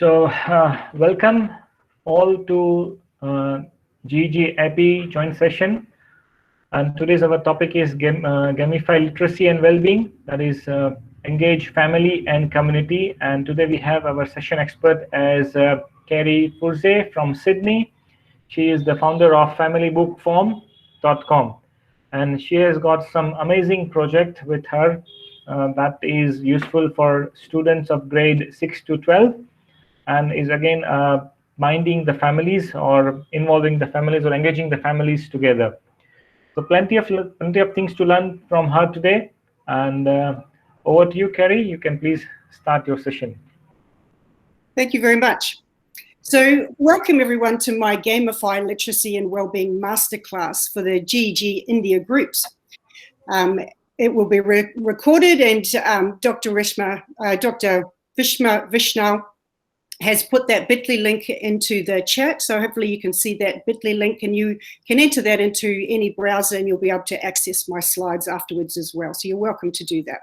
Welcome all to GGAP joint session. And today's our topic is Gamify literacy and well-being, that is engage family and community. And today we have our session expert as Carrie Purze from Sydney. She is the founder of familybookform.com. And she has got some amazing project with her that is useful for students of grade 6 to 12. And is again binding the families or involving the families or engaging the families together. So plenty of things to learn from her today. And over to you, Carrie. You can please start your session. Thank you very much. So welcome everyone to my Gamify Literacy and Wellbeing Masterclass for the GG India groups. It will be recorded, and Dr. Vishnu has put that bit.ly link into the chat. So hopefully you can see that bit.ly link, and you can enter that into any browser and you'll be able to access my slides afterwards as well. So you're welcome to do that.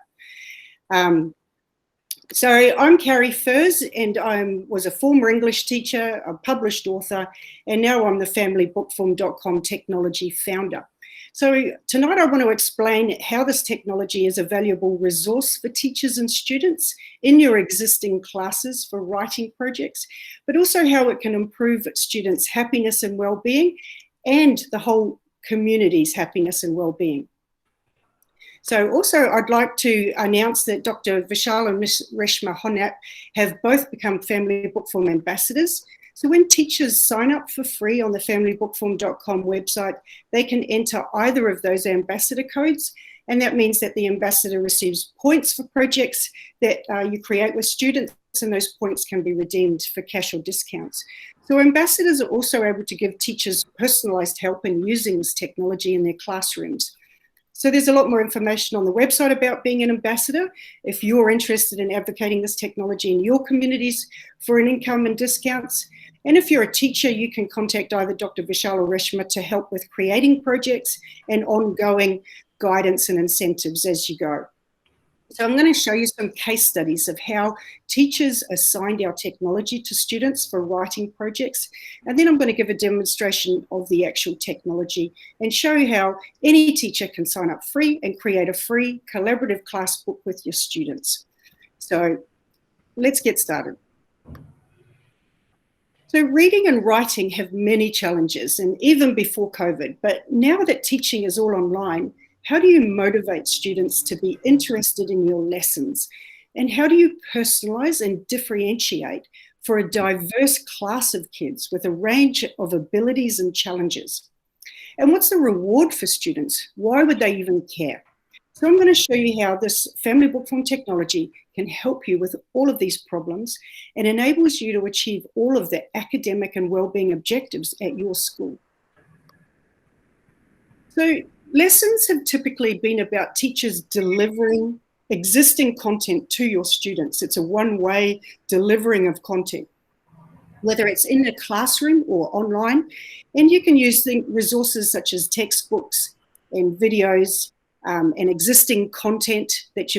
So I'm Carrie Furze, and I was a former English teacher, a published author, and now I'm the familybookform.com technology founder. So tonight I want to explain how this technology is a valuable resource for teachers and students in your existing classes for writing projects, but also how it can improve students' happiness and well-being and the whole community's happiness and well-being. So also I'd like to announce that Dr. Vishal and Ms. Reshma Honap have both become Family Bookform ambassadors. So when teachers sign up for free on the familybookform.com website, they can enter either of those ambassador codes, and that means that the ambassador receives points for projects that you create with students, and those points can be redeemed for cash or discounts. So ambassadors are also able to give teachers personalised help in using this technology in their classrooms. So there's a lot more information on the website about being an ambassador if you're interested in advocating this technology in your communities for an income and discounts. And if you're a teacher, you can contact either Dr. Vishal or Reshma to help with creating projects and ongoing guidance and incentives as you go. So I'm going to show you some case studies of how teachers assigned our technology to students for writing projects. And then I'm going to give a demonstration of the actual technology and show you how any teacher can sign up free and create a free collaborative class book with your students. So let's get started. So reading and writing have many challenges, and even before COVID, but now that teaching is all online, how do you motivate students to be interested in your lessons? And how do you personalize and differentiate for a diverse class of kids with a range of abilities and challenges? And what's the reward for students? Why would they even care? So I'm going to show you how this Family Bookform technology can help you with all of these problems and enables you to achieve all of the academic and wellbeing objectives at your school. So lessons have typically been about teachers delivering existing content to your students. It's a one-way delivering of content, whether it's in the classroom or online. And you can use resources such as textbooks and videos and existing content that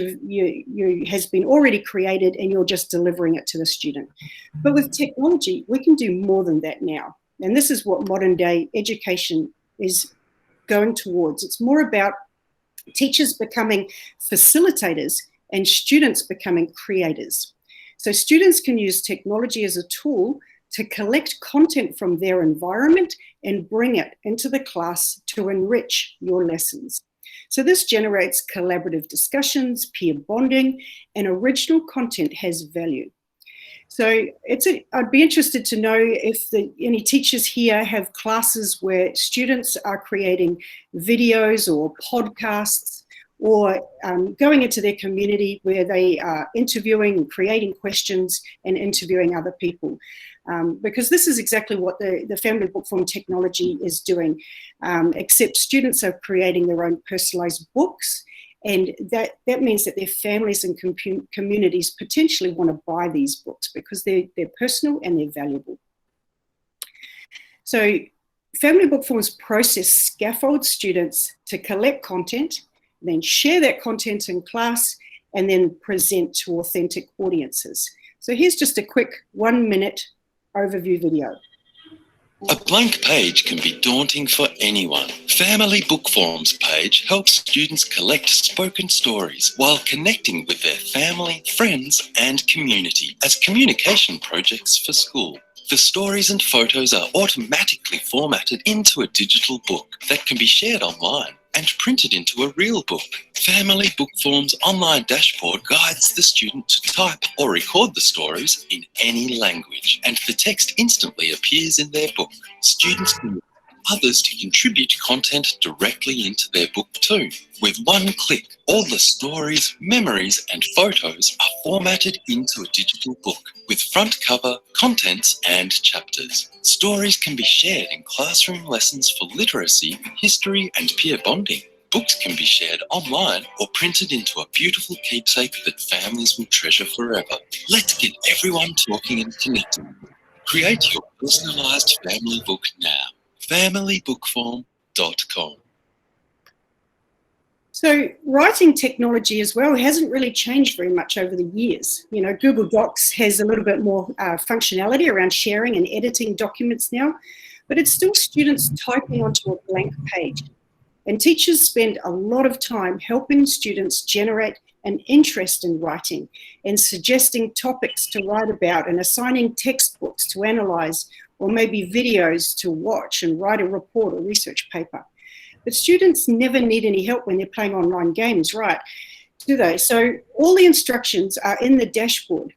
has been already created, and you're just delivering it to the student. But with technology, we can do more than that now. And this is what modern day education is going towards. It's more about teachers becoming facilitators and students becoming creators. So students can use technology as a tool to collect content from their environment and bring it into the class to enrich your lessons. So this generates collaborative discussions, peer bonding, and original content has value. So I'd be interested to know if any teachers here have classes where students are creating videos or podcasts, or going into their community where they are interviewing and creating questions and interviewing other people. Because this is exactly what the Family Bookform technology is doing, except students are creating their own personalised books, and that means that their families and communities potentially want to buy these books because they're personal and they're valuable. So Family Bookform's process scaffolds students to collect content, then share that content in class, and then present to authentic audiences. So here's just a quick 1-minute overview video. A blank page can be daunting for anyone. Family Bookform's page helps students collect spoken stories while connecting with their family, friends, and community as communication projects for school. The stories and photos are automatically formatted into a digital book that can be shared online and printed into a real book. Family Bookform's online dashboard guides the student to type or record the stories in any language, and the text instantly appears in their book. Students can use others to contribute content directly into their book too. With one click, all the stories, memories, and photos are formatted into a digital book with front cover, contents, and chapters. Stories can be shared in classroom lessons for literacy, history, and peer bonding. Books can be shared online or printed into a beautiful keepsake that families will treasure forever. Let's get everyone talking and connecting. Create your personalised family book now. FamilyBookform.com. So writing technology as well hasn't really changed very much over the years. You know, Google Docs has a little bit more functionality around sharing and editing documents now, but it's still students typing onto a blank page. And teachers spend a lot of time helping students generate an interest in writing and suggesting topics to write about and assigning textbooks to analyse, or maybe videos to watch and write a report or research paper. But students never need any help when they're playing online games, right? Do they? So all the instructions are in the dashboard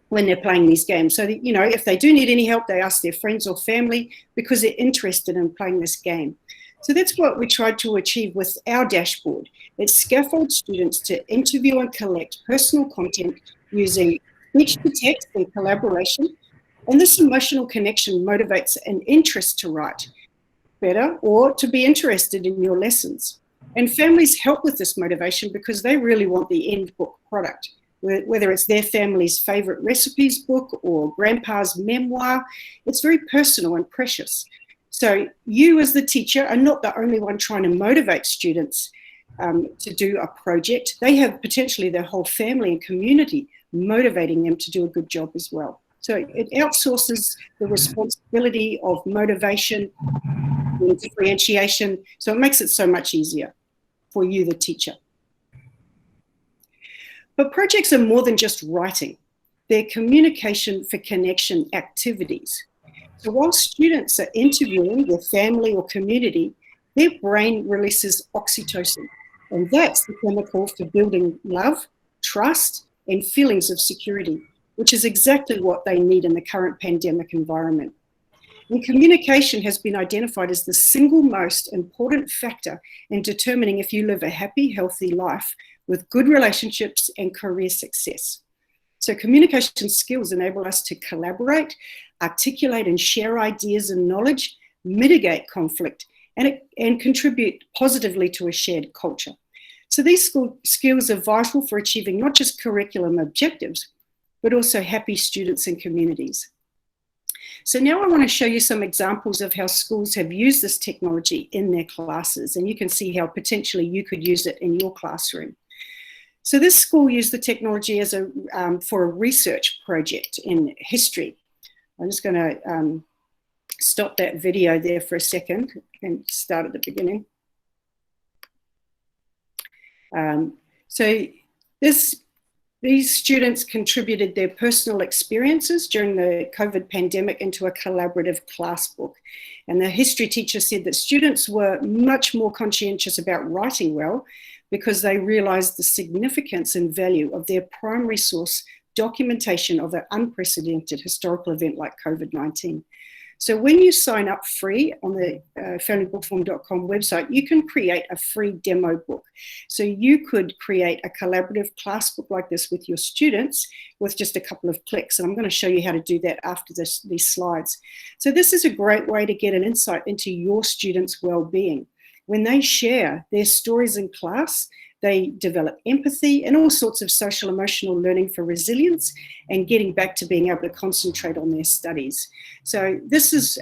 when they're playing these games. So that, you know, if they do need any help, they ask their friends or family because they're interested in playing this game. So that's what we tried to achieve with our dashboard. It scaffolds students to interview and collect personal content using speech to text and collaboration. And this emotional connection motivates an interest to write better or to be interested in your lessons. And families help with this motivation because they really want the end book product, whether it's their family's favorite recipes book or grandpa's memoir. It's very personal and precious. So you as the teacher are not the only one trying to motivate students to do a project. They have potentially their whole family and community motivating them to do a good job as well. So it outsources the responsibility of motivation and differentiation. So it makes it so much easier for you, the teacher. But projects are more than just writing. They're communication for connection activities. So while students are interviewing their family or community, their brain releases oxytocin. And that's the chemical for building love, trust, and feelings of security, which is exactly what they need in the current pandemic environment. And communication has been identified as the single most important factor in determining if you live a happy, healthy life with good relationships and career success. So communication skills enable us to collaborate, articulate and share ideas and knowledge, mitigate conflict, and contribute positively to a shared culture. So these skills are vital for achieving not just curriculum objectives, but also happy students and communities. So now I want to show you some examples of how schools have used this technology in their classes, and you can see how potentially you could use it in your classroom. So this school used the technology as for a research project in history. I'm just going to stop that video there for a second and start at the beginning. So these students contributed their personal experiences during the COVID pandemic into a collaborative class book. And the history teacher said that students were much more conscientious about writing well because they realized the significance and value of their primary source documentation of an unprecedented historical event like COVID-19. So when you sign up free on the familybookform.com website, you can create a free demo book. So you could create a collaborative class book like this with your students with just a couple of clicks. And I'm going to show you how to do that after these slides. So this is a great way to get an insight into your students' well-being. When they share their stories in class, they develop empathy and all sorts of social emotional learning for resilience and getting back to being able to concentrate on their studies. So this is,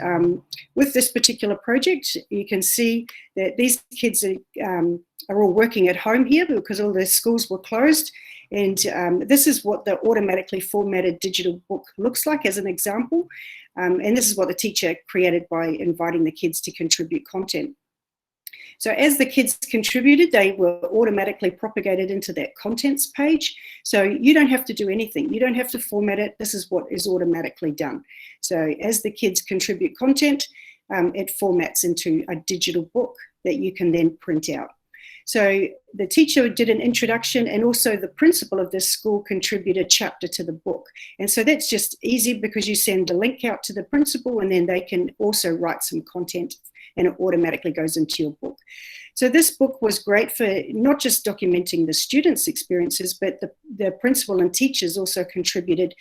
with this particular project, you can see that these kids are all working at home here because all their schools were closed. And this is what the automatically formatted digital book looks like as an example. And this is what the teacher created by inviting the kids to contribute content. So as the kids contributed, they were automatically propagated into that contents page. So you don't have to do anything. You don't have to format it. This is what is automatically done. So as the kids contribute content, it formats into a digital book that you can then print out. So the teacher did an introduction, and also the principal of this school contributed a chapter to the book. And so that's just easy because you send the link out to the principal, and then they can also write some content, and it automatically goes into your book. So this book was great for not just documenting the students' experiences, but the principal and teachers also contributed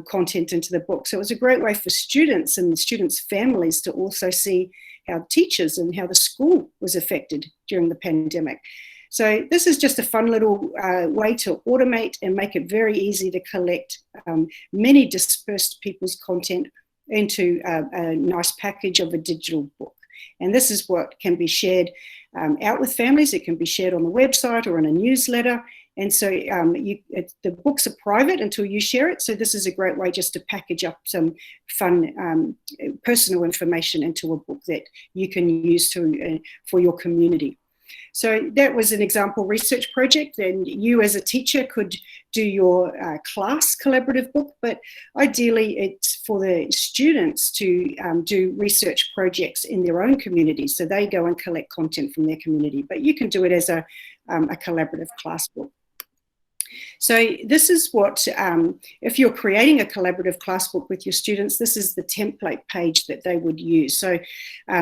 content into the book. So it was a great way for students and the students' families to also see how teachers and how the school was affected during the pandemic. So this is just a fun little way to automate and make it very easy to collect many dispersed people's content into a nice package of a digital book. And this is what can be shared out with families. It can be shared on the website or in a newsletter. And so the books are private until you share it. So this is a great way just to package up some fun personal information into a book that you can use for your community. So that was an example research project, and you as a teacher could do your class collaborative book, but ideally it's for the students to do research projects in their own community. So they go and collect content from their community, but you can do it as a collaborative class book. So this is what, if you're creating a collaborative class book with your students, this is the template page that they would use. So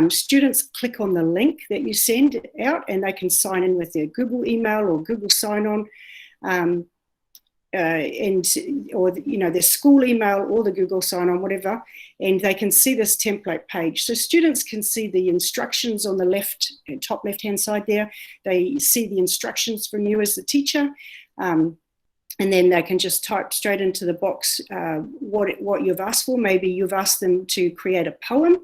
students click on the link that you send out, and they can sign in with their Google email or Google sign-on, or their school email or the Google sign-on, whatever, and they can see this template page. So students can see the instructions on the top left-hand side there. They see the instructions from you as the teacher. And then they can just type straight into the box what you've asked for. Maybe you've asked them to create a poem,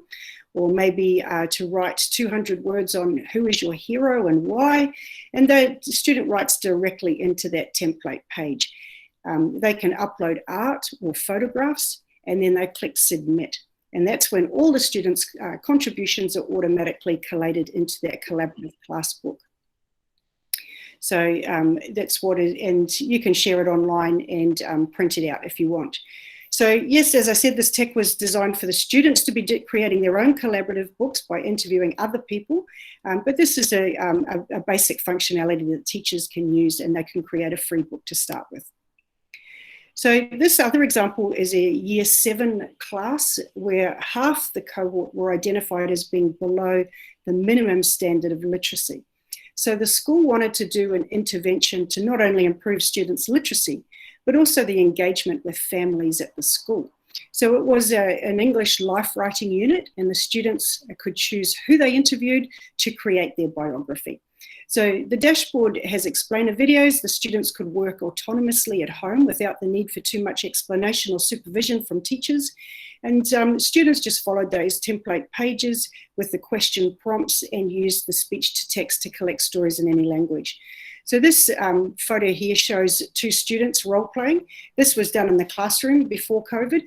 or maybe to write 200 words on who is your hero and why. And the student writes directly into that template page. They can upload art or photographs, and then they click submit. And that's when all the students' contributions are automatically collated into that collaborative class book. So that's what it, and you can share it online and print it out if you want. So yes, as I said, this tech was designed for the students to be creating their own collaborative books by interviewing other people. But this is a basic functionality that teachers can use, and they can create a free book to start with. So this other example is a Year 7 class where half the cohort were identified as being below the minimum standard of literacy. So the school wanted to do an intervention to not only improve students' literacy, but also the engagement with families at the school. So it was an English life writing unit, and the students could choose who they interviewed to create their biography. So the dashboard has explainer videos. The students could work autonomously at home without the need for too much explanation or supervision from teachers. And students just followed those template pages with the question prompts and used the speech to text to collect stories in any language. So this photo here shows 2 students role playing. This was done in the classroom before COVID.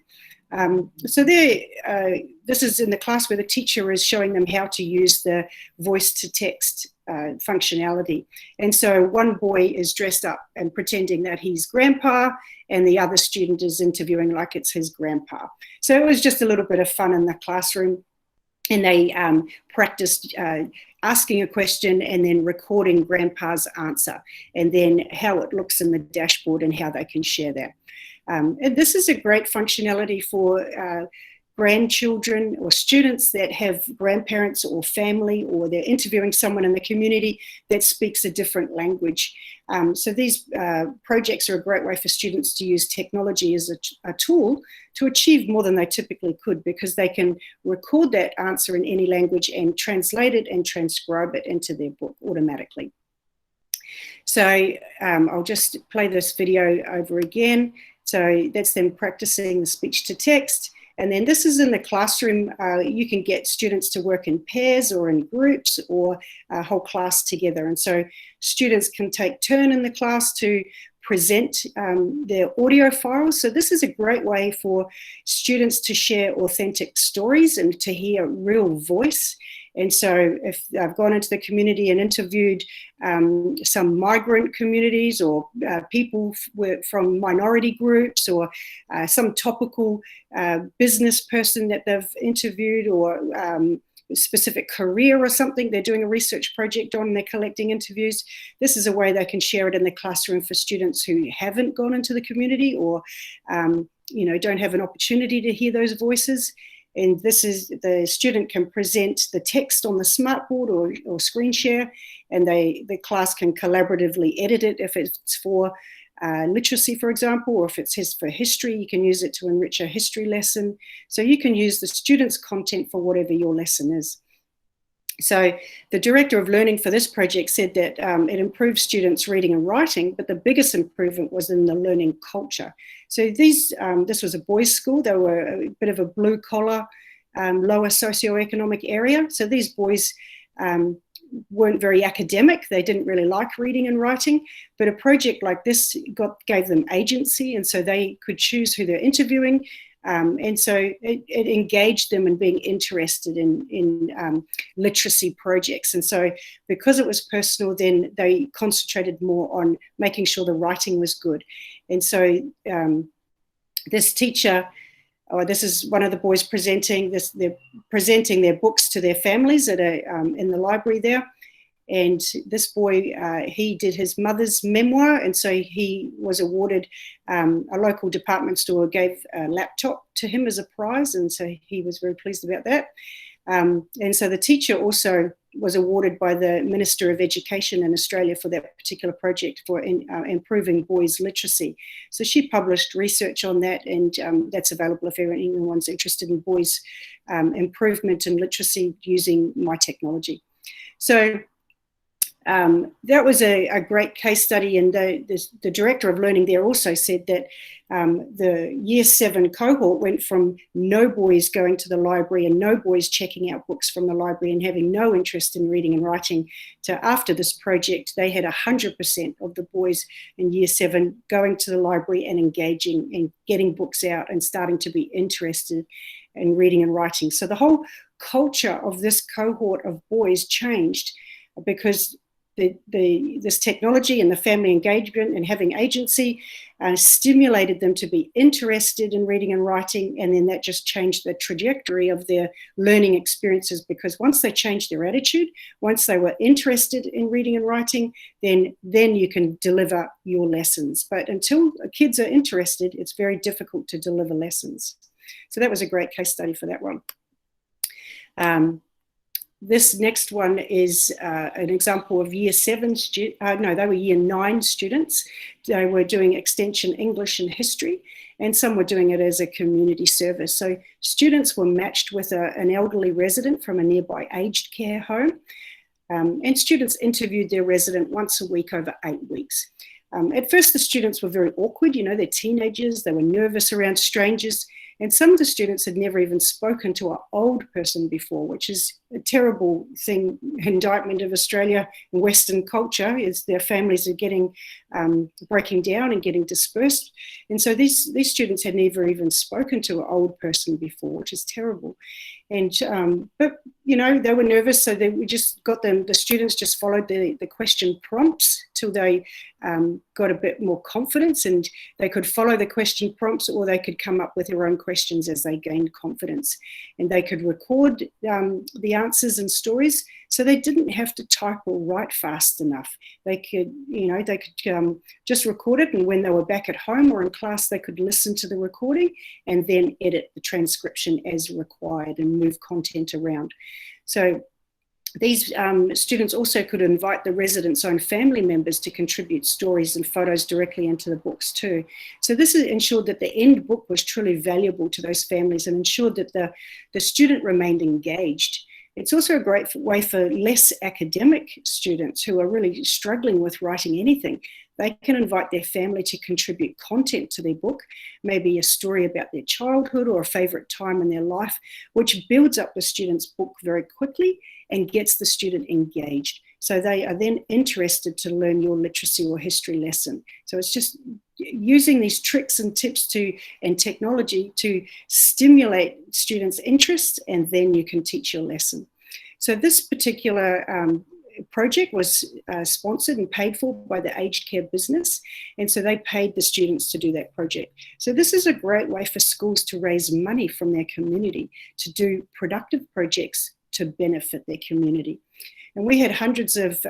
So this is in the class where the teacher is showing them how to use the voice to text functionality. And so one boy is dressed up and pretending that he's grandpa, and the other student is interviewing like it's his grandpa. So it was just a little bit of fun in the classroom, and they practiced asking a question and then recording grandpa's answer, and then how it looks in the dashboard and how they can share that. And this is a great functionality for grandchildren or students that have grandparents or family, or they're interviewing someone in the community that speaks a different language. So these projects are a great way for students to use technology as a tool to achieve more than they typically could, because they can record that answer in any language and translate it and transcribe it into their book automatically. So I'll just play this video over again. So that's them practicing the speech to text. And then this is in the classroom. You can get students to work in pairs or in groups or a whole class together. And so students can take turn in the class to present their audio files. So this is a great way for students to share authentic stories and to hear real voice. And so if I've gone into the community and interviewed some migrant communities or people from minority groups, or some topical business person that they've interviewed, or specific career or something they're doing a research project on and they're collecting interviews, this is a way they can share it in the classroom for students who haven't gone into the community or don't have an opportunity to hear those voices. And this is, the student can present the text on the smartboard or screen share, and the class can collaboratively edit it if it's for literacy, for example, or if it's for history, you can use it to enrich a history lesson. So you can use the student's content for whatever your lesson is. So the director of learning for this project said that it improved students' reading and writing, but the biggest improvement was in the learning culture. So this was a boys' school. They were a bit of a blue-collar, lower socioeconomic area. So these boys weren't very academic. They didn't really like reading and writing, but a project like this gave them agency, and so they could choose who they're interviewing. And so it engaged them in being interested in literacy projects. And so because it was personal, then they concentrated more on making sure the writing was good. And so this teacher, this is one of the boys presenting this. They're presenting their books to their families at in the library there. And this boy, he did his mother's memoir, and so he was awarded, a local department store gave a laptop to him as a prize, and so he was very pleased about that. And so the teacher also was awarded by the Minister of Education in Australia for that particular project for improving boys' literacy. So she published research on that, and that's available if anyone's interested in boys' improvement in literacy using my technology. So that was a great case study, and the director of learning there also said that the Year 7 cohort went from no boys going to the library and no boys checking out books from the library and having no interest in reading and writing to, after this project, they had 100% of the boys in Year 7 going to the library and engaging and getting books out and starting to be interested in reading and writing. So the whole culture of this cohort of boys changed because this technology and the family engagement and having agency stimulated them to be interested in reading and writing, and then that just changed the trajectory of their learning experiences, because once they changed their attitude, once they were interested in reading and writing, then you can deliver your lessons. But until kids are interested, it's very difficult to deliver lessons. So that was a great case study for that one. This next one is an example of Year 7 they were Year 9 students. They were doing extension English and history, and some were doing it as a community service. So students were matched with an elderly resident from a nearby aged care home, and students interviewed their resident once a week over 8 weeks. At first, the students were very awkward. You know, they're teenagers, they were nervous around strangers, and some of the students had never even spoken to an old person before, which is a terrible thing, indictment of Australia and Western culture, is their families are getting, breaking down and getting dispersed. And so these students had never even spoken to an old person before, which is terrible. And, but, you know, they were nervous, so we just got them, the students just followed the question prompts till they got a bit more confidence, and they could follow the question prompts, or they could come up with their own questions as they gained confidence. And they could record the answers and stories, so they didn't have to type or write fast enough. They could, you know, they could just record it, and when they were back at home or in class, they could listen to the recording and then edit the transcription as required and move content around. So these students also could invite the residents' own family members to contribute stories and photos directly into the books too. So this ensured that the end book was truly valuable to those families and ensured that the student remained engaged. It's also a great way for less academic students who are really struggling with writing anything. They can invite their family to contribute content to their book, maybe a story about their childhood or a favourite time in their life, which builds up the student's book very quickly and gets the student engaged. So they are then interested to learn your literacy or history lesson. So it's just using these tricks and tips and technology to stimulate students' interest, and then you can teach your lesson. So this particular project was sponsored and paid for by the aged care business, and so they paid the students to do that project. So this is a great way for schools to raise money from their community to do productive projects to benefit their community. And we had hundreds of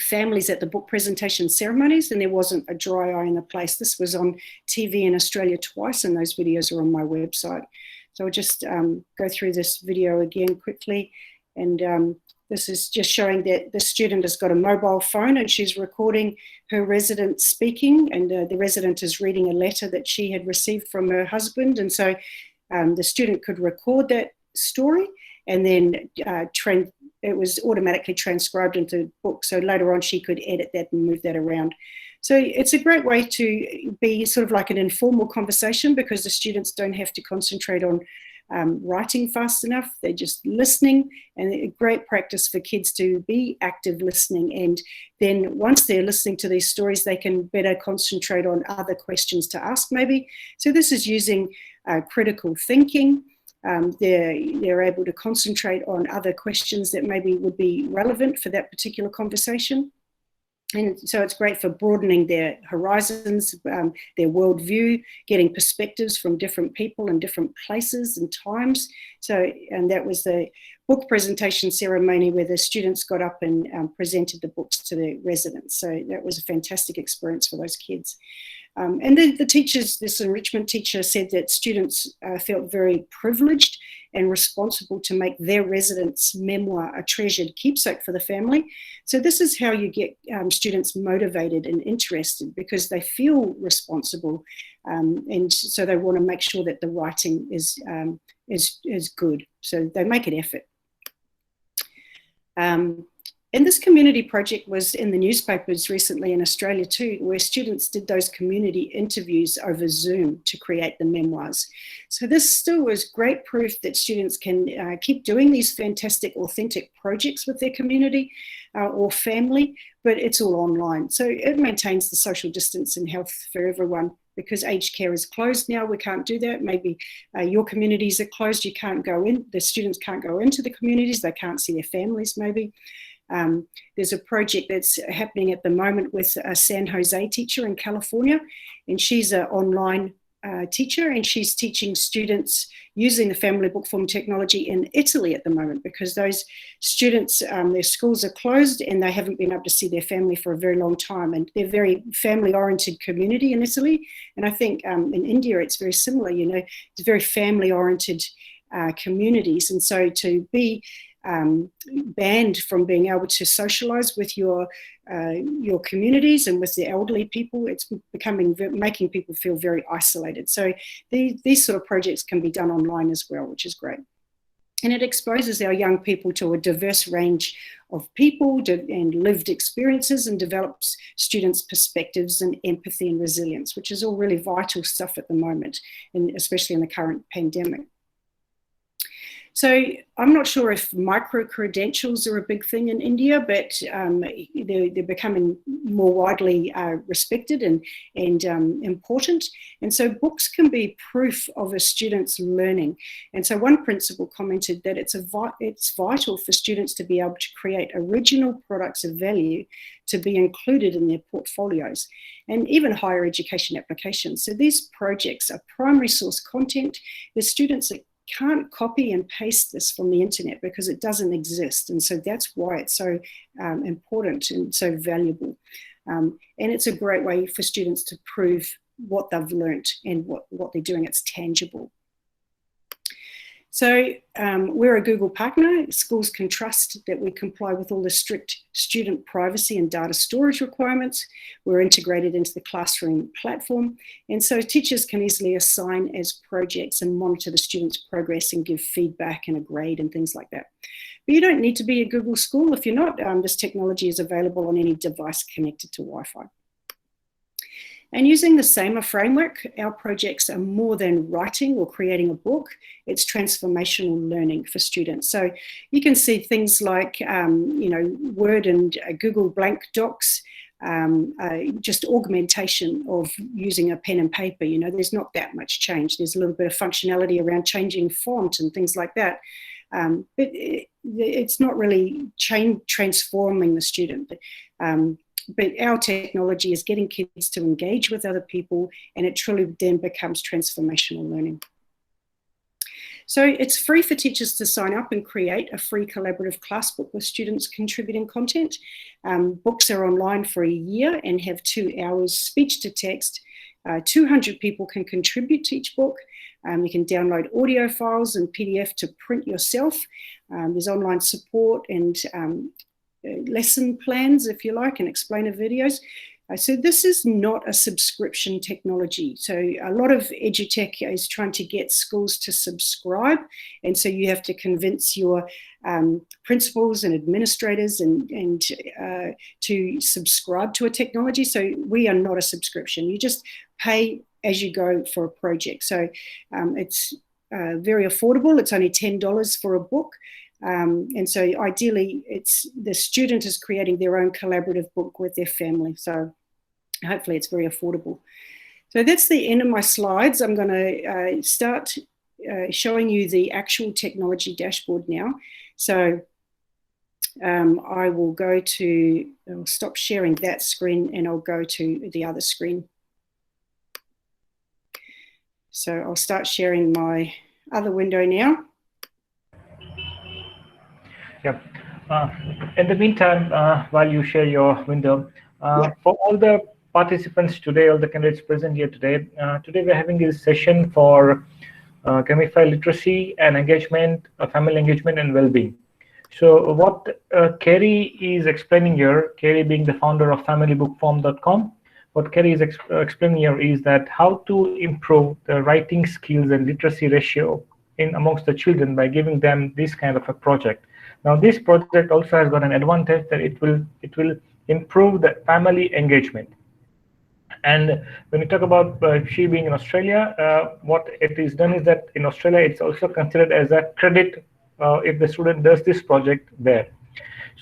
families at the book presentation ceremonies, and there wasn't a dry eye in the place. This was on TV in Australia twice, and those videos are on my website. So I'll just go through this video again quickly. And this is just showing that the student has got a mobile phone and she's recording her resident speaking, and the resident is reading a letter that she had received from her husband. And so the student could record that story, and then it was automatically transcribed into the book. So later on, she could edit that and move that around. So it's a great way to be sort of like an informal conversation, because the students don't have to concentrate on writing fast enough. They're just listening, and a great practice for kids to be active listening. And then once they're listening to these stories, they can better concentrate on other questions to ask maybe. So this is using critical thinking. They're able to concentrate on other questions that maybe would be relevant for that particular conversation. And so it's great for broadening their horizons, their worldview, getting perspectives from different people and different places and times. So, and that was the book presentation ceremony where the students got up and presented the books to the residents. So that was a fantastic experience for those kids. And then the teachers, this enrichment teacher, said that students felt very privileged and responsible to make their residents' memoir a treasured keepsake for the family. So this is how you get students motivated and interested, because they feel responsible, and so they want to make sure that the writing is good. So they make an effort. And this community project was in the newspapers recently in Australia too, where students did those community interviews over Zoom to create the memoirs. So this still was great proof that students can keep doing these fantastic, authentic projects with their community or family, but it's all online. So it maintains the social distance and health for everyone. Because aged care is closed now, we can't do that. Maybe your communities are closed, you can't go in, the students can't go into the communities, they can't see their families maybe. There's a project that's happening at the moment with a San Jose teacher in California, and she's an online teacher, and she's teaching students using the family bookform technology in Italy at the moment, because those students, their schools are closed and they haven't been able to see their family for a very long time, and they're very family-oriented community in Italy. And I think in India it's very similar, you know, it's very family-oriented communities, and so to be banned from being able to socialize with your communities and with the elderly people, it's making people feel very isolated. So these sort of projects can be done online as well, which is great. And it exposes our young people to a diverse range of people and lived experiences, and develops students' perspectives and empathy and resilience, which is all really vital stuff at the moment, and especially in the current pandemic. So I'm not sure if micro-credentials are a big thing in India, but they're becoming more widely respected and important. And so books can be proof of a student's learning. And so one principal commented that it's vital for students to be able to create original products of value to be included in their portfolios and even higher education applications. So these projects are primary source content. The students can't copy and paste this from the internet because it doesn't exist. And so that's why it's so important and so valuable. And it's a great way for students to prove what they've learnt and what they're doing. It's tangible. So we're a Google partner. Schools can trust that we comply with all the strict student privacy and data storage requirements. We're integrated into the classroom platform. And so teachers can easily assign as projects and monitor the students' progress and give feedback and a grade and things like that. But you don't need to be a Google school. If you're not, this technology is available on any device connected to Wi-Fi. And using the SAMA framework, our projects are more than writing or creating a book. It's transformational learning for students. So you can see things like, Word and Google Blank Docs, just augmentation of using a pen and paper. There's not that much change. There's a little bit of functionality around changing font and things like that. But it's not really transforming the student. But our technology is getting kids to engage with other people, and it truly then becomes transformational learning. So it's free for teachers to sign up and create a free collaborative class book with students contributing content. Books are online for a year and have 2 hours speech to text. 200 people can contribute to each book. You can download audio files and PDF to print yourself. There's online support and lesson plans, if you like, and explainer videos. So this is not a subscription technology. So a lot of edutech is trying to get schools to subscribe. And so you have to convince your principals and administrators and to subscribe to a technology. So we are not a subscription. You just pay as you go for a project. So it's very affordable. It's only $10 for a book. And so ideally, the student is creating their own collaborative book with their family. So hopefully it's very affordable. So that's the end of my slides. I'm going to start showing you the actual technology dashboard now. So I will I'll stop sharing that screen and I'll go to the other screen. So I'll start sharing my other window now. Yep. In the meantime, while you share your window, for all the participants today, all the candidates present here today, today we're having this session for Gamify literacy and engagement, family engagement and well-being. So what Kerry is explaining here, Kerry being the founder of familybookform.com, what Kerry is explaining here is that how to improve the writing skills and literacy ratio amongst the children by giving them this kind of a project. Now, this project also has got an advantage that it will improve the family engagement. And when you talk about she being in Australia, what it is done is that in Australia, it's also considered as a credit if the student does this project there.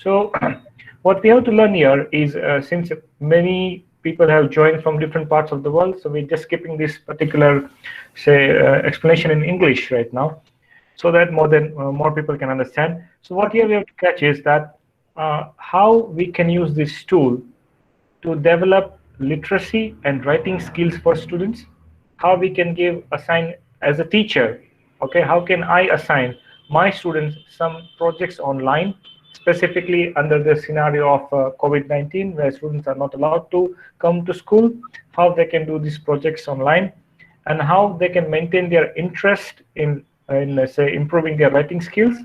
So what we have to learn here is, since many people have joined from different parts of the world, so we're just skipping this particular, explanation in English right now, so that more people can understand. So what here we have to catch is that how we can use this tool to develop literacy and writing skills for students, how we can assign as a teacher, okay, how can I assign my students some projects online, specifically under the scenario of COVID-19, where students are not allowed to come to school, how they can do these projects online, and how they can maintain their interest in say, improving their writing skills,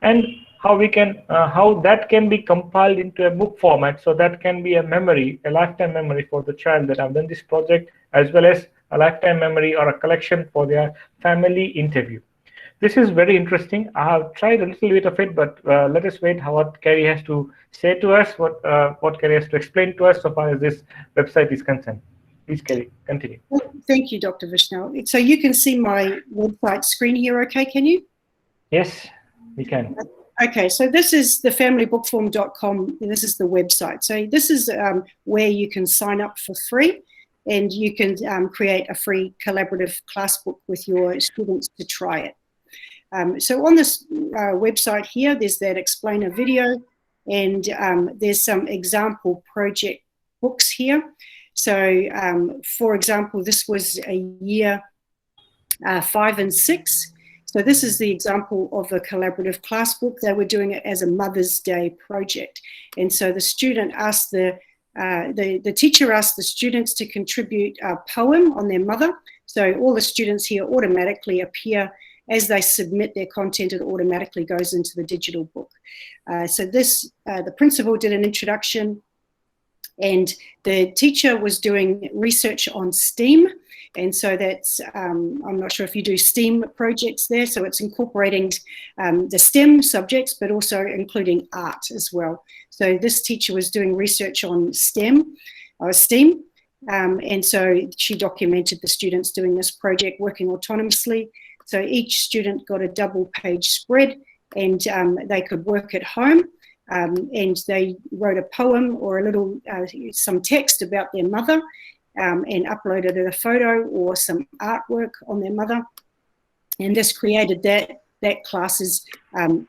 and how that can be compiled into a book format, so that can be a memory, a lifetime memory for the child that I've done this project, as well as a lifetime memory or a collection for their family interview. This is very interesting. I have tried a little bit of it, but let us wait what Kerry has to say to us, what Kerry has to explain to us so far as this website is concerned. Please, Kerry, continue. Thank you, Dr. Vishnu. So you can see my website screen here, okay, can you? Yes, we can. Okay, so this is the familybookform.com. This is the website. So this is where you can sign up for free, and you can create a free collaborative class book with your students to try it. So on this website here, there's that explainer video, and there's some example project books here. So, for example, this was a year 5 and 6. So this is the example of a collaborative class book. They were doing it as a Mother's Day project. And so the student asked the teacher asked the students to contribute a poem on their mother. So all the students here automatically appear as they submit their content. It automatically goes into the digital book. So this, the principal did an introduction, and the teacher was doing research on STEAM. And so that's, I'm not sure if you do STEAM projects there, so it's incorporating the STEM subjects, but also including art as well. So this teacher was doing research on STEM, or STEAM, And so she documented the students doing this project, working autonomously. So each student got a double-page spread, and they could work at home, and they wrote a poem or a little, some text about their mother, and uploaded a photo or some artwork on their mother. And this created that class's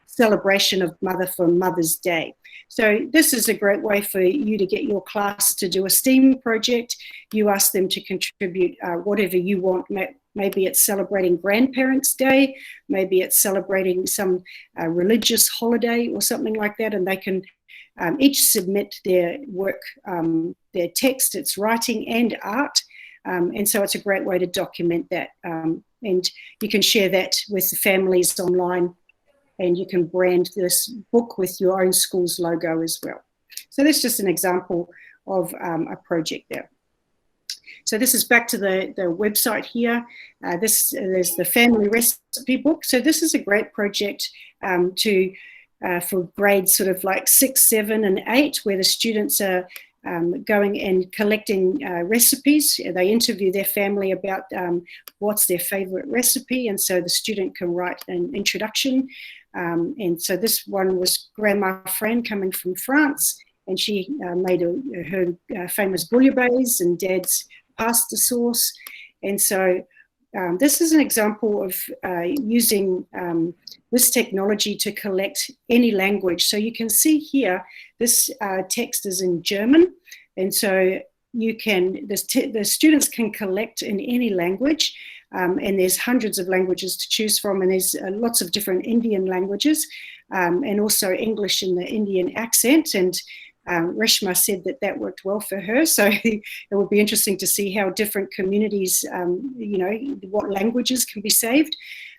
celebration of Mother for Mother's Day. So this is a great way for you to get your class to do a STEAM project. You ask them to contribute whatever you want. Maybe it's celebrating Grandparents' Day, maybe it's celebrating some religious holiday or something like that, and they can each submit their work, their text, its writing and art. And so it's a great way to document that. And you can share that with the families online, and you can brand this book with your own school's logo as well. So that's just an example of a project there. So this is back to the website here. There's the family recipe book. So this is a great project for grades sort of like 6, 7, and 8, where the students are going and collecting recipes. They interview their family about what's their favorite recipe, and so the student can write an introduction. And so this one was Grandma Fran coming from France, and she made her famous bouillabaisse and Dad's pasta sauce. And so this is an example of using this technology to collect any language. So you can see here, this text is in German. And so you can, the students can collect in any language. And there's hundreds of languages to choose from. And there's lots of different Indian languages, and also English in the Indian accent. And Reshma said that worked well for her. So it would be interesting to see how different communities, what languages can be saved.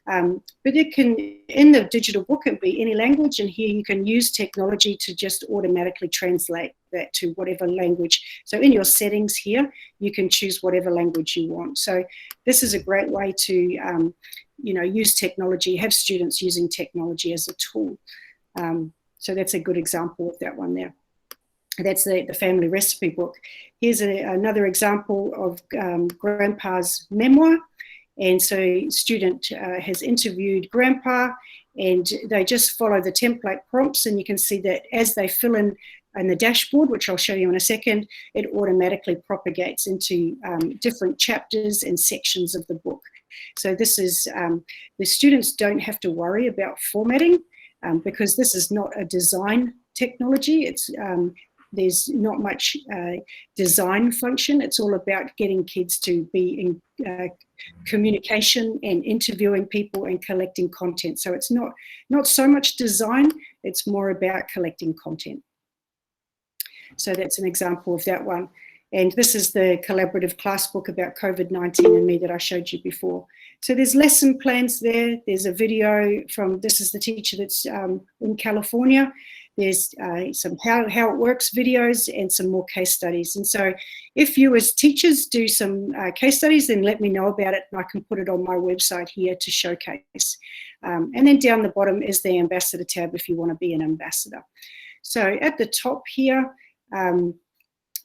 But it can, in the digital book, it can be any language, and here you can use technology to just automatically translate that to whatever language. So in your settings here, you can choose whatever language you want. So this is a great way to, use technology, have students using technology as a tool. So that's a good example of that one there. That's the family recipe book. Here's another example of Grandpa's memoir. And so student has interviewed Grandpa, and they just follow the template prompts, and you can see that as they fill in the dashboard, which I'll show you in a second, it automatically propagates into different chapters and sections of the book. So this is, the students don't have to worry about formatting because this is not a design technology. It's there's not much design function. It's all about getting kids to be in communication and interviewing people and collecting content. So it's not so much design, it's more about collecting content. So that's an example of that one. And this is the collaborative class book about COVID-19 and me that I showed you before. So there's lesson plans there. There's a video from, this is the teacher that's in California. There's some how it works videos and some more case studies. And so if you as teachers do some case studies, then let me know about it, and I can put it on my website here to showcase. And then down the bottom is the ambassador tab if you want to be an ambassador. So at the top here,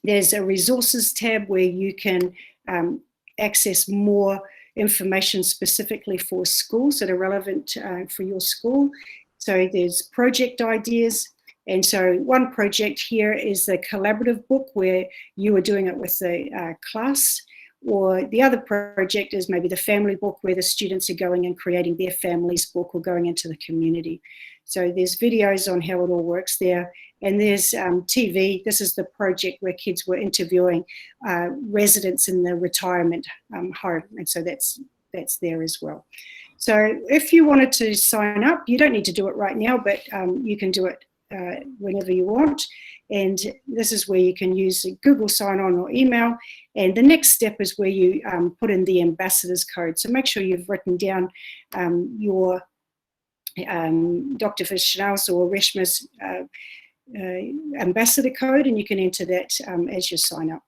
there's a resources tab where you can access more information specifically for schools that are relevant for your school. So there's project ideas. And so one project here is the collaborative book where you are doing it with the class, or the other project is maybe the family book where the students are going and creating their family's book or going into the community. So there's videos on how it all works there. And there's TV. This is the project where kids were interviewing residents in the retirement home. And so that's there as well. So if you wanted to sign up, you don't need to do it right now, but you can do it whenever you want. And this is where you can use Google sign-on or email. And the next step is where you put in the ambassador's code. So make sure you've written down your Dr. Vishnau's or Reshma's ambassador code, and you can enter that as you sign up.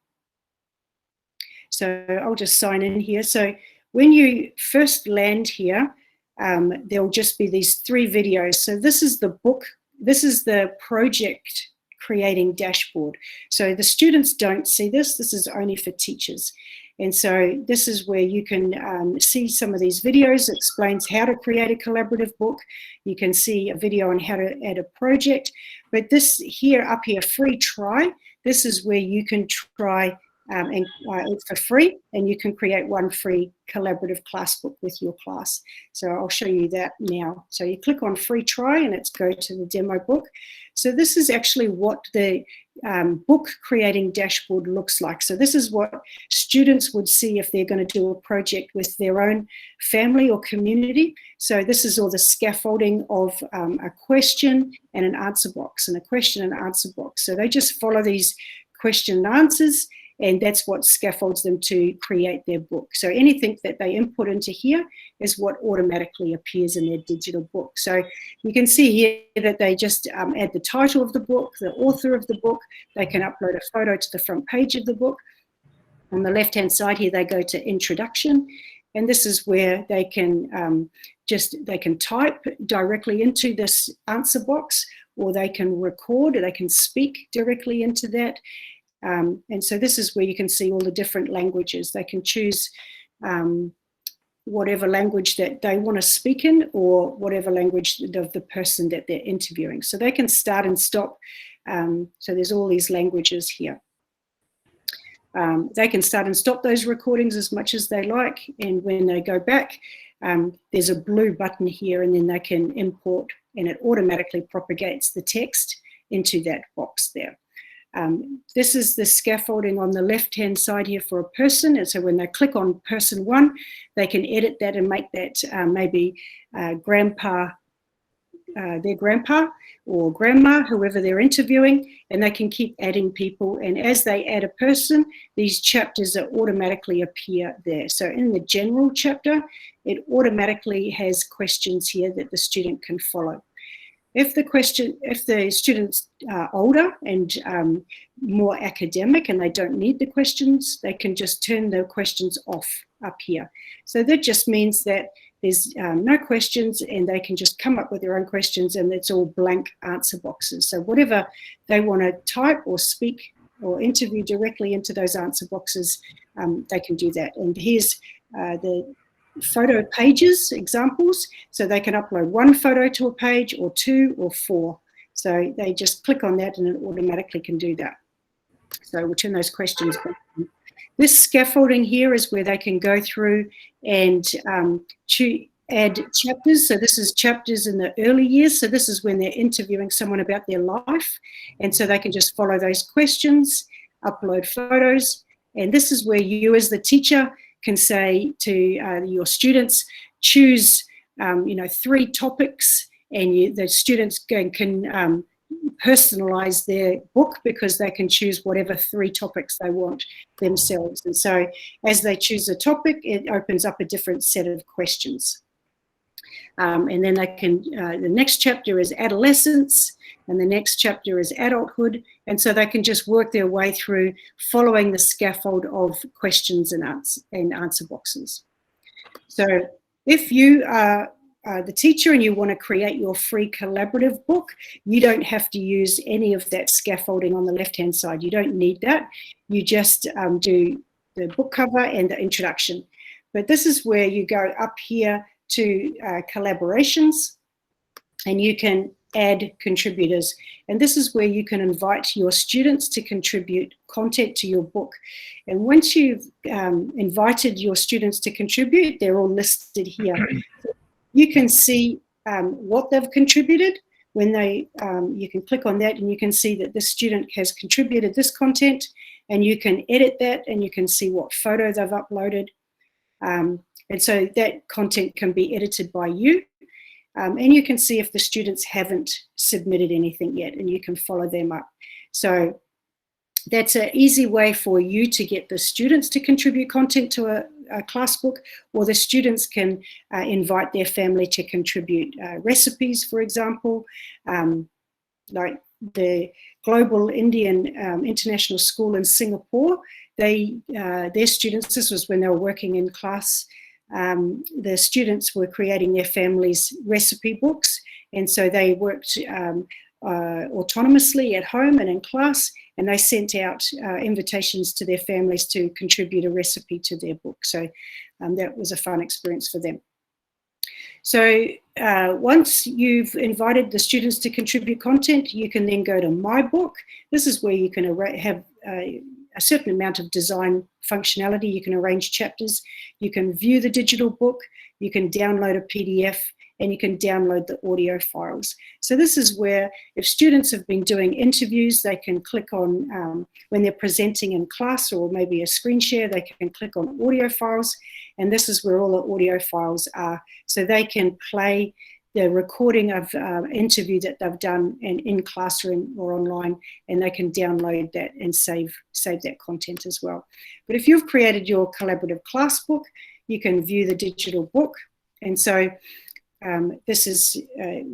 So I'll just sign in here. So when you first land here, there'll just be these 3 videos. So this is the book. This is the project creating dashboard. So the students don't see this. This is only for teachers. And so this is where you can see some of these videos. It explains how to create a collaborative book. You can see a video on how to add a project. But this here, up here, free try, this is where you can try it's for free, and you can create one free collaborative class book with your class. So I'll show you that now. So you click on free try and it's go to the demo book. So this is actually what the book creating dashboard looks like. So this is what students would see if they're going to do a project with their own family or community. So this is all the scaffolding of a question and an answer box, and a question and answer box. So they just follow these question and answers, and that's what scaffolds them to create their book. So anything that they input into here is what automatically appears in their digital book. So you can see here that they just add the title of the book, the author of the book. They can upload a photo to the front page of the book. On the left-hand side here, they go to introduction, and this is where they can they can type directly into this answer box, or they can record, or they can speak directly into that. And so this is where you can see all the different languages. They can choose whatever language that they want to speak in, or whatever language of the person that they're interviewing. So they can start and stop. So there's all these languages here. They can start and stop those recordings as much as they like. And when they go back, there's a blue button here, and then they can import, and it automatically propagates the text into that box there. This is the scaffolding on the left-hand side here for a person. And so when they click on person one, they can edit that and make that maybe grandpa, their grandpa or grandma, whoever they're interviewing, and they can keep adding people. And as they add a person, these chapters are automatically appear there. So in the general chapter, it automatically has questions here that the student can follow. If the student's older and more academic and they don't need the questions, they can just turn the questions off up here. So that just means that there's no questions, and they can just come up with their own questions, and it's all blank answer boxes. So whatever they want to type or speak or interview directly into those answer boxes, they can do that. And here's the photo pages examples, so they can upload one photo to a page, or two, or four. So they just click on that and it automatically can do that. So we'll turn those questions back. This scaffolding here is where they can go through and add chapters. So this is chapters in the early years. So this is when they're interviewing someone about their life, and so they can just follow those questions, upload photos, and this is where you as the teacher can say to your students, choose 3 topics, and the students can personalize their book, because they can choose whatever 3 topics they want themselves. And so as they choose a topic, it opens up a different set of questions. And then they can, the next chapter is adolescence, and the next chapter is adulthood. And so they can just work their way through following the scaffold of questions and answer boxes. So if you are the teacher and you want to create your free collaborative book, you don't have to use any of that scaffolding on the left-hand side. You don't need that. You just do the book cover and the introduction. But this is where you go up here to collaborations, and you can add contributors. And this is where you can invite your students to contribute content to your book. And once you've invited your students to contribute, they're all listed here. You can see what they've contributed. When they, you can click on that and you can see that this student has contributed this content, and you can edit that and you can see what photo they've uploaded. And so that content can be edited by you. And you can see if the students haven't submitted anything yet, and you can follow them up. So that's an easy way for you to get the students to contribute content to a class book, or the students can invite their family to contribute recipes, for example. Like the Global Indian International School in Singapore, their students, this was when they were working in class, the students were creating their families' recipe books, and so they worked autonomously at home and in class, and they sent out invitations to their families to contribute a recipe to their book. So that was a fun experience for them. So once you've invited the students to contribute content, you can then go to My Book. This is where you can have a certain amount of design functionality. You can arrange chapters, you can view the digital book, you can download a PDF, and you can download the audio files. So this is where, if students have been doing interviews, they can click on, when they're presenting in class or maybe a screen share, they can click on audio files, and this is where all the audio files are. So they can play the recording of interview that they've done in classroom or online, and they can download that and save that content as well. But if you've created your collaborative class book, you can view the digital book. And so this is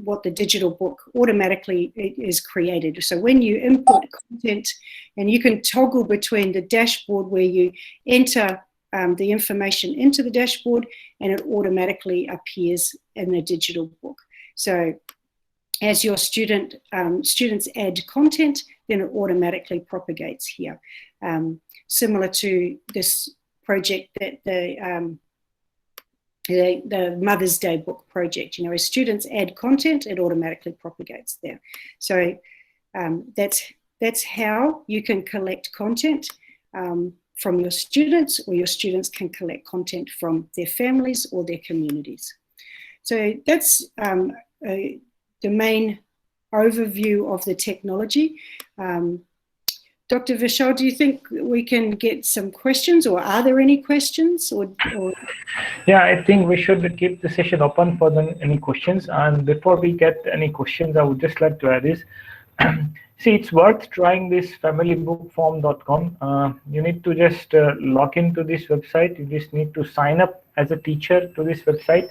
what the digital book automatically is created. So when you input content, and you can toggle between the dashboard where you enter the information into the dashboard, and it automatically appears in the digital book. So as your students add content, then it automatically propagates here. Similar to this project that the Mother's Day book project, you know, as students add content, it automatically propagates there. So that's how you can collect content from your students, or your students can collect content from their families or their communities. So that's the main overview of the technology. Dr. Vishal, do you think we can get some questions, or are there any questions? Or Yeah, I think we should keep the session open for any questions. And before we get any questions, I would just like to add this. See, it's worth trying this familybookform.com. You need to just log into this website. You just need to sign up as a teacher to this website.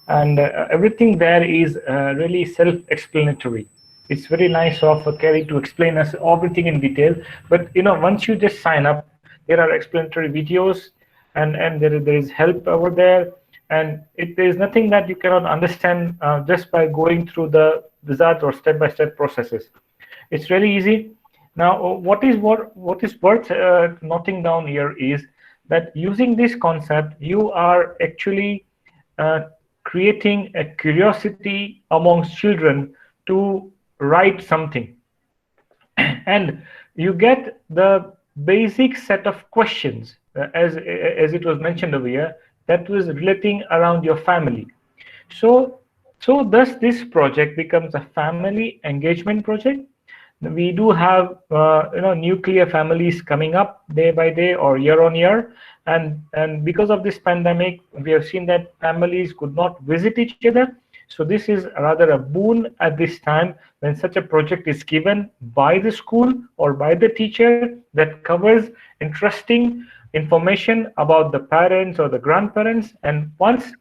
And everything there is really self-explanatory. It's very nice of Kerry to explain us everything in detail. But, you know, once you just sign up, there are explanatory videos, and there is help over there. And there is nothing that you cannot understand just by going through the wizard or step-by-step processes. It's really easy. Now, what is worth noting down here is that using this concept, you are actually creating a curiosity amongst children to write something. And you get the basic set of questions, as it was mentioned over here, that was relating around your family. So thus this project becomes a family engagement project. We do have nuclear families coming up day by day or year on year, and because of this pandemic, we have seen that families could not visit each other. So this is rather a boon at this time when such a project is given by the school or by the teacher that covers interesting information about the parents or the grandparents. And once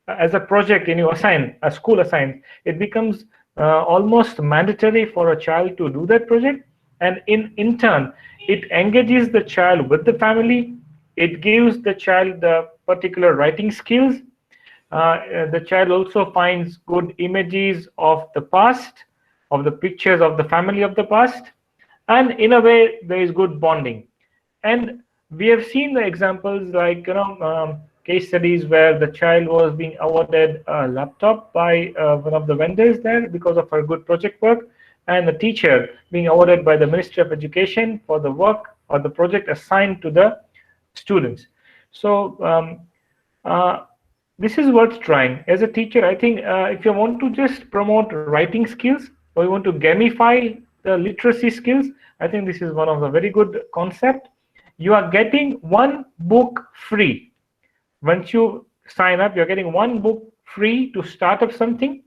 as a project a school assigns, it becomes almost mandatory for a child to do that project, and in turn it engages the child with the family. It gives the child the particular writing skills. The child also finds good images of the past, of the pictures of the family of the past, and in a way there is good bonding. And we have seen the examples like case studies where the child was being awarded a laptop by one of the vendors there because of her good project work, and the teacher being awarded by the Ministry of Education for the work or the project assigned to the students. So this is worth trying. As a teacher, I think if you want to just promote writing skills, or you want to gamify the literacy skills, I think this is one of the very good concept. You are getting one book free. Once you sign up, you're getting one book free to start up something.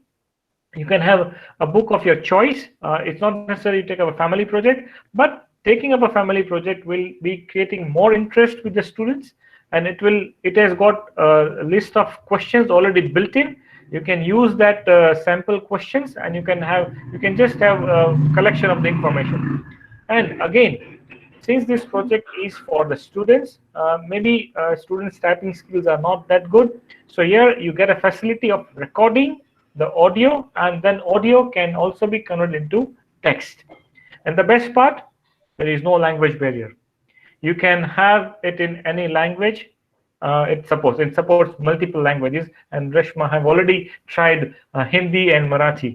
You can have a book of your choice. It's not necessary to take up a family project, but taking up a family project will be creating more interest with the students, and it has got a list of questions already built in. You can use that sample questions, and you can just have a collection of the information. And again, since this project is for the students, maybe students' typing skills are not that good. So here you get a facility of recording the audio, and then audio can also be converted into text. And the best part, there is no language barrier. You can have it in any language. It supports multiple languages, and Reshma have already tried Hindi and Marathi.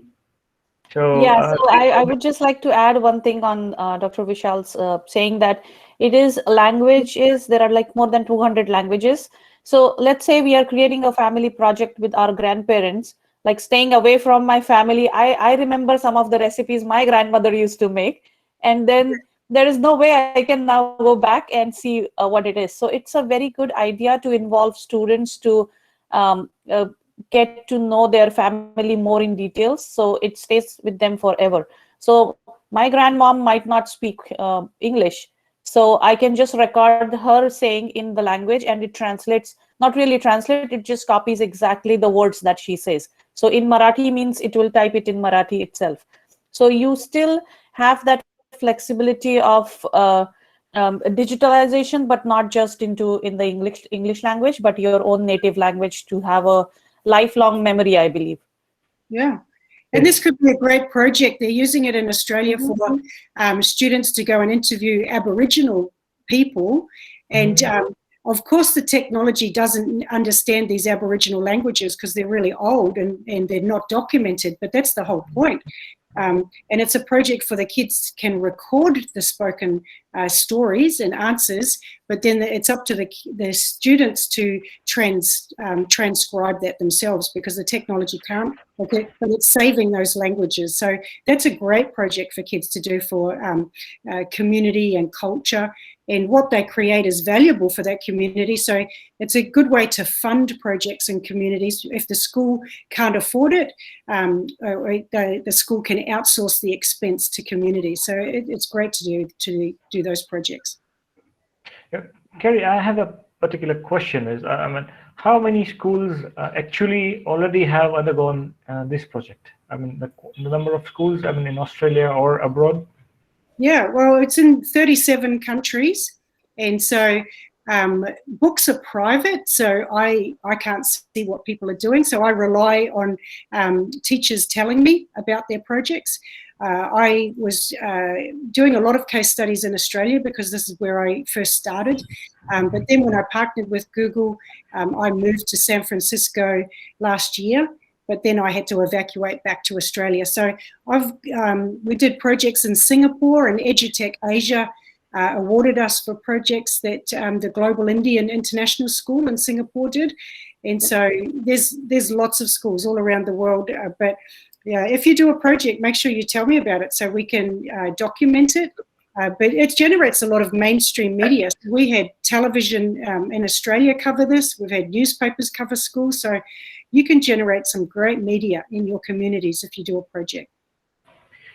So Yeah, so I would just like to add one thing on Dr. Vishal's saying that it is languages, there are like more than 200 languages. So let's say we are creating a family project with our grandparents, like staying away from my family. I remember some of the recipes my grandmother used to make, and then there is no way I can now go back and see what it is. So it's a very good idea to involve students to get to know their family more in details, so it stays with them forever. So my grandmom might not speak English, so I can just record her saying in the language, and it translates, not really translate, it just copies exactly the words that she says. So in Marathi means it will type it in Marathi itself. So you still have that flexibility of digitalization, but not just in the English language, but your own native language, to have a lifelong memory, I believe. Yeah. And this could be a great project. They're using it in Australia for students to go and interview Aboriginal people. And of course, the technology doesn't understand these Aboriginal languages because they're really old and they're not documented. But that's the whole point. And it's a project for the kids can record the spoken stories and answers, but then it's up to the students to transcribe that themselves, because the technology can't, but it's saving those languages. So that's a great project for kids to do for community and culture, and what they create is valuable for that community. So it's a good way to fund projects in communities. If the school can't afford it, the school can outsource the expense to communities. So it's great to do those projects. Yeah. Kerry, I have a particular question. How many schools actually already have undergone this project? The number of schools, in Australia or abroad? Yeah, well, it's in 37 countries, and so books are private, so I can't see what people are doing, so I rely on teachers telling me about their projects. I was doing a lot of case studies in Australia because this is where I first started, but then when I partnered with Google, I moved to San Francisco last year, but then I had to evacuate back to Australia. So we did projects in Singapore, and EduTech Asia awarded us for projects that the Global Indian International School in Singapore did. And so there's lots of schools all around the world. But yeah, if you do a project, make sure you tell me about it so we can document it. But it generates a lot of mainstream media. So we had television in Australia cover this. We've had newspapers cover schools. So you can generate some great media in your communities if you do a project.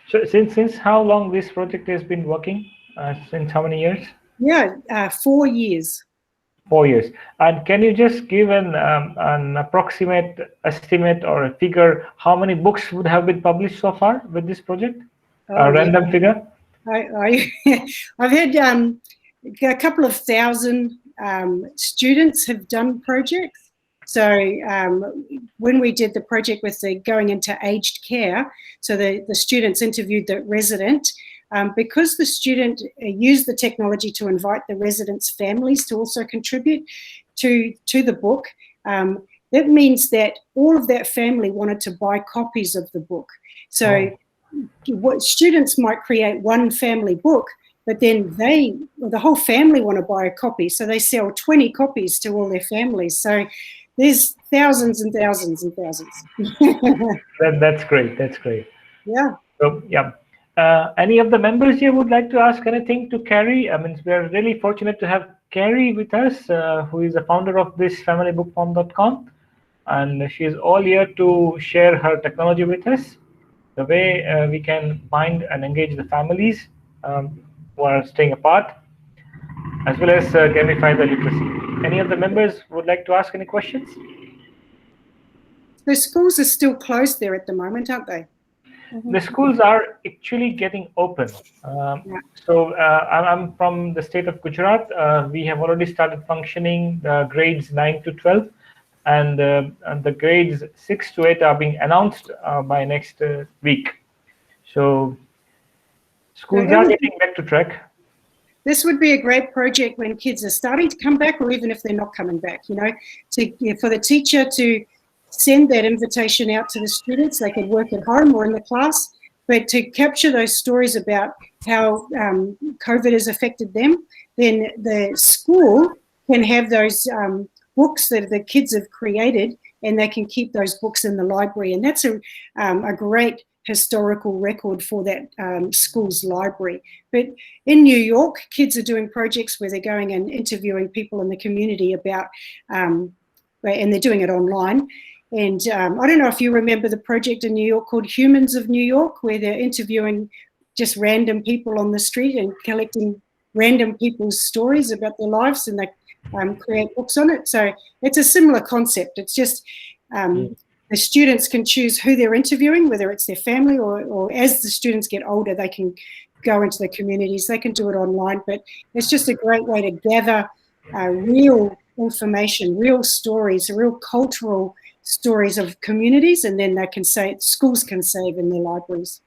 So since how long this project has been working? Since how many years? Yeah, 4 years. 4 years. And can you just give an approximate estimate or a figure how many books would have been published so far with this project? A random figure? I've had a couple of thousand students have done projects. So when we did the project with the going into aged care, so the students interviewed the resident, because the student used the technology to invite the residents' families to also contribute to the book, that means that all of that family wanted to buy copies of the book. So what students might create one family book, but then the whole family want to buy a copy. So they sell 20 copies to all their families. So there's thousands and thousands and thousands. That's great. That's great. Yeah. So, yeah. Any of the members here would like to ask anything to Kerry? We're really fortunate to have Kerry with us, who is the founder of this familybookform.com. And she is all here to share her technology with us, the way we can find and engage the families who are staying apart, as well as gamify the literacy. Any of the members would like to ask any questions? The schools are still closed there at the moment, aren't they? The schools are actually getting open. So I'm from the state of Gujarat. We have already started functioning the grades 9 to 12, and the grades 6 to 8 are being announced by next week. So schools are getting back to track. This would be a great project when kids are starting to come back, or even if they're not coming back, for the teacher to send that invitation out to the students. They could work at home or in the class, but to capture those stories about how COVID has affected them, then the school can have those books that the kids have created, and they can keep those books in the library. And that's a great historical record for that school's library. But in New York, kids are doing projects where they're going and interviewing people in the community about, and they're doing it online. And I don't know if you remember the project in New York called Humans of New York, where they're interviewing just random people on the street and collecting random people's stories about their lives, and they create books on it. So it's a similar concept. It's just the students can choose who they're interviewing, whether it's their family or as the students get older, they can go into the communities. They can do it online, but it's just a great way to gather real information, real stories, real cultural stories of communities, and then schools can save in their libraries.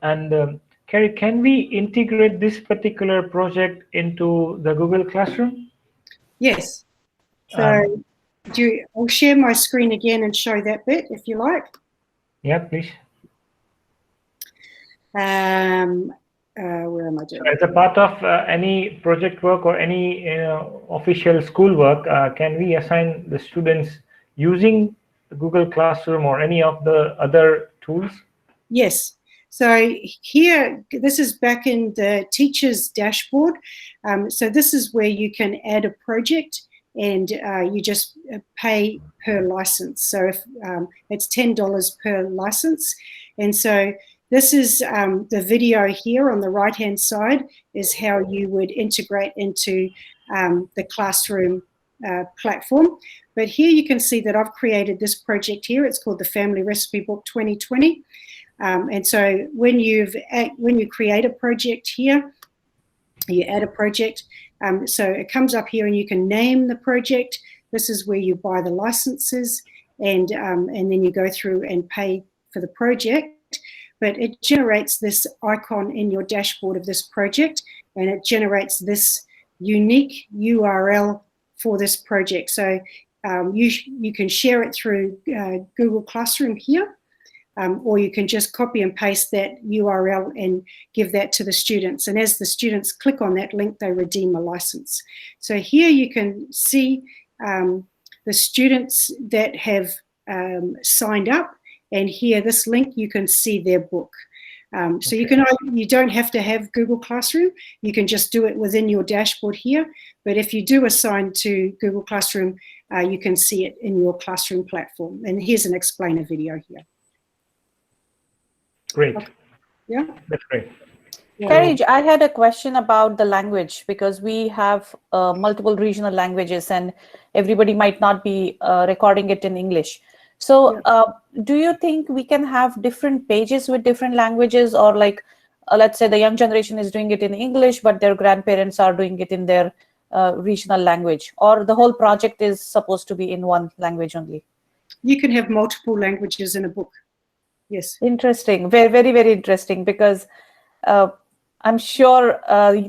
And Carrie, can we integrate this particular project into the Google Classroom? Yes. So I'll share my screen again and show that bit if you like. Yeah, please. Where am I doing? So as a part of any project work or any official school work, can we assign the students using the Google Classroom or any of the other tools? Yes. So here, this is back in the teacher's dashboard. So this is where you can add a project, and you just pay per license. So if it's $10 per license. And so this is the video here on the right-hand side is how you would integrate into the classroom platform. But here you can see that I've created this project here. It's called the Family Recipe Book 2020. And so when you create a project here, you add a project. So it comes up here and you can name the project. This is where you buy the licenses, and then you go through and pay for the project. But it generates this icon in your dashboard of this project, and it generates this unique URL for this project. So you can share it through Google Classroom here, or you can just copy and paste that URL and give that to the students. And as the students click on that link, they redeem a license. So here you can see the students that have signed up, and here, this link, you can see their book. So you don't have to have Google Classroom. You can just do it within your dashboard here. But if you do assign to Google Classroom, you can see it in your classroom platform. And here's an explainer video here. Great. Okay. Yeah. That's great. Carrie, I had a question about the language, because we have multiple regional languages and everybody might not be recording it in English. So do you think we can have different pages with different languages, or like, let's say the young generation is doing it in English, but their grandparents are doing it in their regional language, or the whole project is supposed to be in one language only? You can have multiple languages in a book. Yes. Interesting. Very, very, very interesting, because I'm sure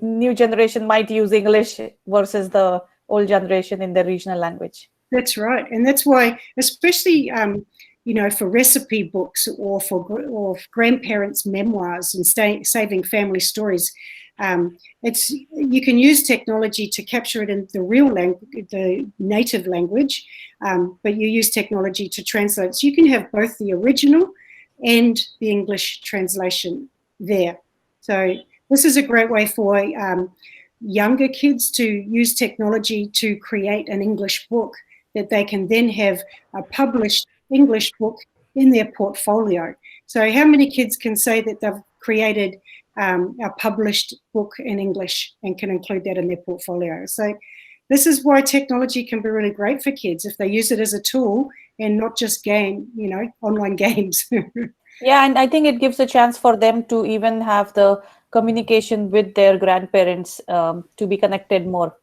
new generation might use English versus the old generation in their regional language. That's right. And that's why, especially, for recipe books or for grandparents' memoirs and saving family stories, you can use technology to capture it in the real language, the native language, but you use technology to translate. So you can have both the original and the English translation there. So this is a great way for younger kids to use technology to create an English book that they can then have a published English book in their portfolio. So how many kids can say that they've created a published book in English and can include that in their portfolio? So this is why technology can be really great for kids if they use it as a tool and not just online games. Yeah, and I think it gives a chance for them to even have the communication with their grandparents to be connected more.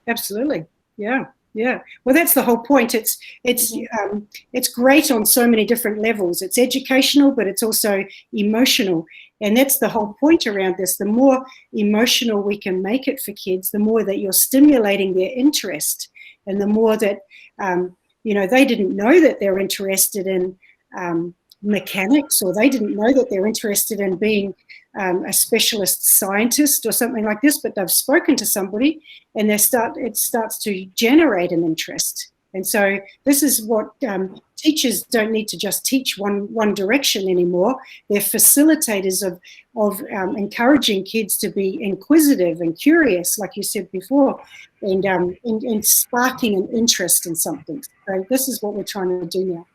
Absolutely. Yeah. Yeah. Well, that's the whole point. It's great on so many different levels. It's educational, but it's also emotional. And that's the whole point around this. The more emotional we can make it for kids, the more that you're stimulating their interest, and the more that, they didn't know that they're interested in mechanics, or they didn't know that they're interested in being a specialist scientist or something like this, but they've spoken to somebody and it starts to generate an interest. And so this is what teachers don't need to just teach one direction anymore. They're facilitators of encouraging kids to be inquisitive and curious, like you said before, and sparking an interest in something. So this is what we're trying to do now.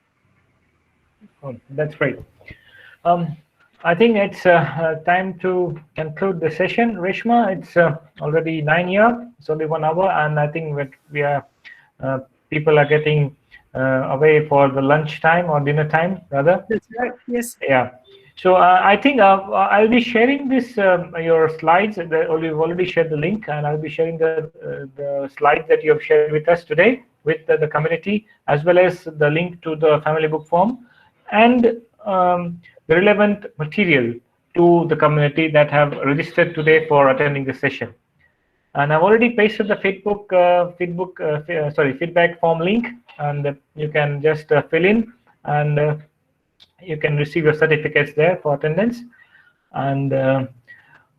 Oh, that's great. I think it's time to conclude the session. Reshma, it's already 9 here. It's only 1 hour, and I think we are people are getting away for the lunch time or dinner time, rather. That's right. Yes. Yeah. So I think I'll be sharing this your slides. We've already shared the link, and I'll be sharing the slides that you have shared with us today with the community, as well as the link to the family book form and the relevant material to the community that have registered today for attending the session. And I've already pasted the feedback form link, and you can just fill in, and you can receive your certificates there for attendance. And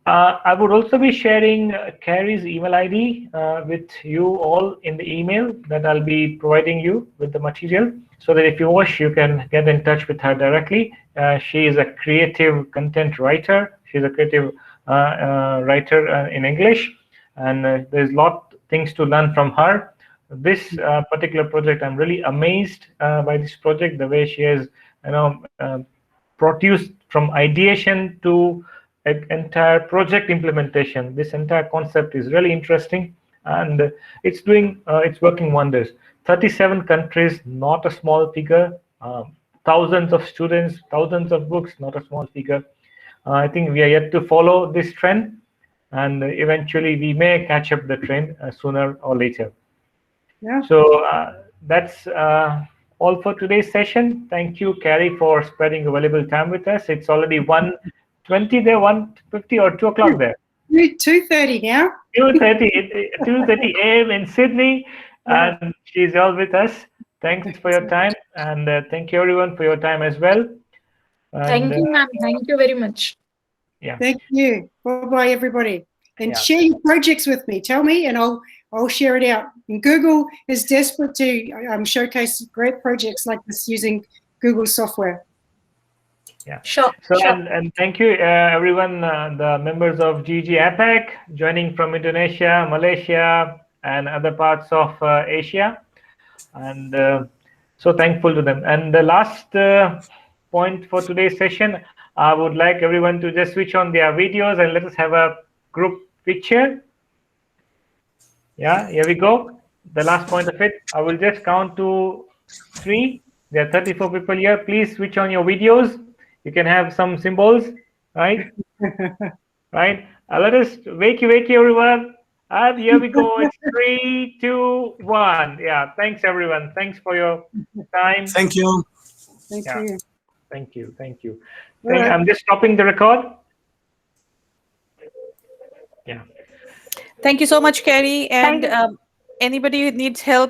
I would also be sharing Carrie's email ID with you all in the email that I'll be providing you with the material, so that if you wish, you can get in touch with her directly. She is a creative content writer. She's a creative writer in English, and there's a lot of things to learn from her. This particular project, I'm really amazed by this project, the way she has produced from ideation to an entire project implementation. This entire concept is really interesting, and it's working wonders. 37 countries, not a small figure. Thousands of students, thousands of books, not a small figure. I think we are yet to follow this trend, and eventually we may catch up the trend sooner or later. Yeah. So that's all for today's session. Thank you, Carrie, for spending a valuable time with us. It's already 1:20 there, 1:50 or 2 o'clock there. 2:30 now. 2:30 a.m. in Sydney, Yeah. and she's all with us. Thanks for your time, and thank you everyone for your time as well. And, thank you, ma'am. Thank you very much. Yeah. Thank you. Bye-bye, everybody. And Yeah. share your projects with me. Tell me, and I'll share it out. And Google is desperate to showcase great projects like this using Google software. Yeah. Sure. So sure. and thank you everyone, the members of GG APAC joining from Indonesia, Malaysia, and other parts of Asia, and so thankful to them. And the last point for today's session, I would like everyone to just switch on their videos and let us have a group picture. Yeah, here we go. The last point of it, I will just count to 3. There are 34 people here. Please switch on your videos. You can have some symbols, right? Right. Let us wake you, everyone. And here we go. It's 3, 2, 1. Yeah. Thanks, everyone. Thanks for your time. Thank you. Thank Yeah. you. Thank you. Thank you. All right. I'm just stopping the record. Yeah. Thank you so much, Carrie. And anybody who needs help,